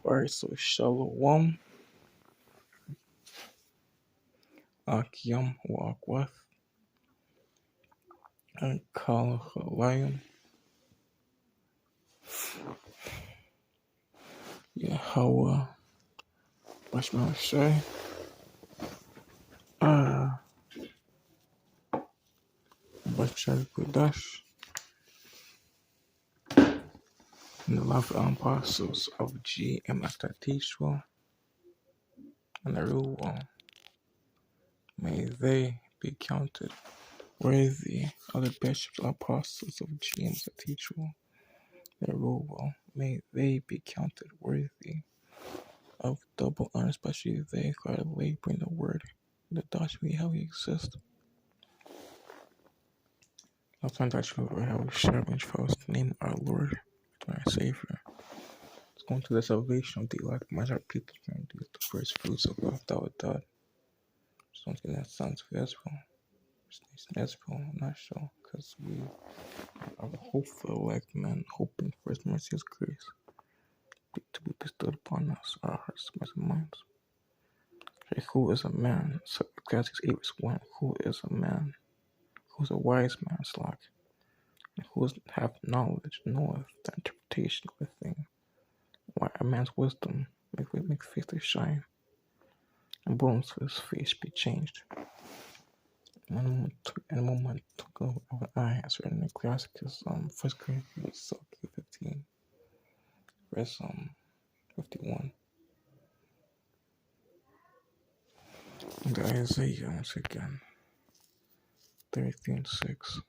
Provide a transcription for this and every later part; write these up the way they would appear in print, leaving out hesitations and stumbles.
Alright, so Shalom, Akyam Wakweth, and Kalahalayim, Yahawashi, Bashar Kudash, and the love apostles of G.M. Astatishwa, and the rule one. May they be counted worthy of the bishops and apostles of G.M. Astatishwa, the rule one. May they be counted worthy of double honor, especially they who are laboring the word, the doctrine how we exist. I'll find out how we share which follows the name of our Lord and our Savior. It's going to the salvation of the elect, much our people can do the first fruits of God, dawadad. Something that sounds of Israel. It's Israel, I'm not sure, because we are the hopeful elect men, hoping for His mercy's grace to be bestowed upon us, our hearts, and minds. Who is a man? So Ecclesiastes 8 verse 1. Who is a man? Who is a wise man, Slack? And who hath knowledge, knoweth the interpretation of a thing. Why a man's wisdom make face to shine, and bones of his face be changed. In a moment to go over eye, as written in Ecclesiastes 1 Corinthians 15, verse 51. And Isaiah once again 33:6.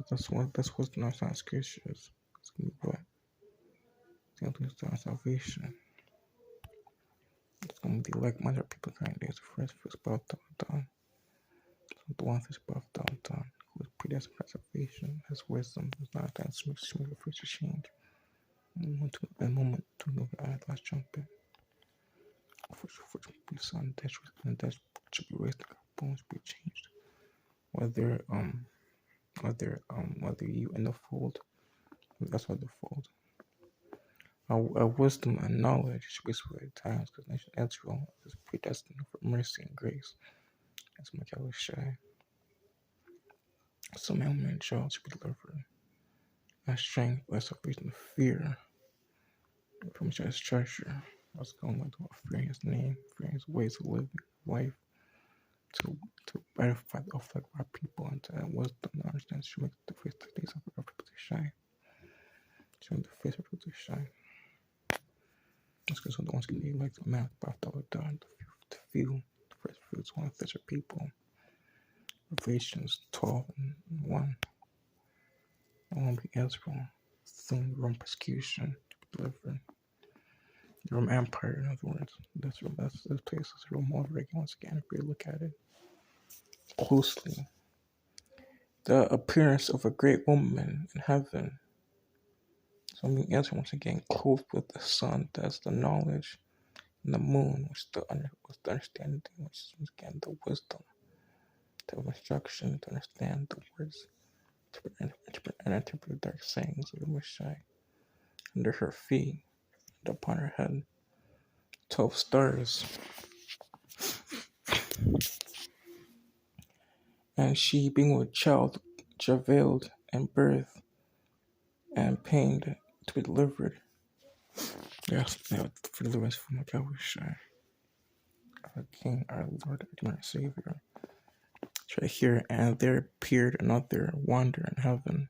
That's what's not sound scriptures. It's gonna be what? It's gonna be salvation. It's gonna be like mother people kind of days. The first about down. The one first above down. Who is predestined for salvation, has wisdom, has not done smooth the future change. A moment to know the last trumpet. For the sun, death should be raised, bones be changed. Whether you in the fold, that's what the fold. Our wisdom and knowledge should be spread at times, because nation Israel is predestined for mercy and grace. As Yahawashi, some man and child should be delivered. And strength, less salvation of fear, from which has treasure. What's going on with fearing His name, fearing His ways of living life, to edify the affect our people, and to add wisdom and understanding should make the face of the days of our people to shine. Should make the face of our people to shine. That's because the ones can be like the man about dawadad, to feel the first fruits, one of such a people. Revelations 12:1. I want to be Israel, seeing Rome persecution to be delivered. The Roman Empire, in other words, this place is real motivating once again if we look at it closely. The appearance of a great woman in heaven. So I'm being answered once again, clothed with the sun, that's the knowledge, and the moon, which is the understanding, which is once again the wisdom, the instruction to understand the words, and interpret the dark sayings of the Messiah. Under her feet, and upon her head, 12 stars. And she, being with child, travailed and birth and pained to be delivered. Yes, for deliverance from Yahawashi, our King, our Lord, our Savior. Right here, and there appeared another wonder in heaven.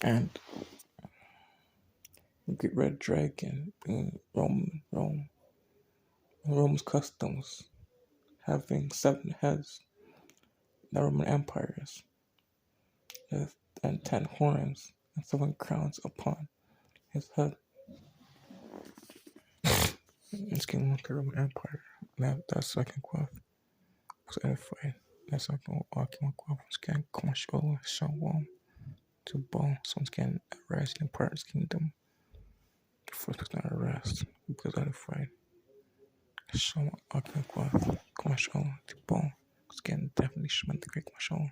And the great red dragon, being Rome's customs, having 7 heads, the Roman empires, and 10 horns, and 7 crowns upon his head. It's getting like the Roman Empire. That's second quaff. Was edified. That's second walking quaff. Was getting commercial, shalom to ball. Someone's getting rising in part of his kingdom. The first was not arrest. Because edified. Shalom walking quaff. Commercial to ball. Was getting definitely Shema the great commercial.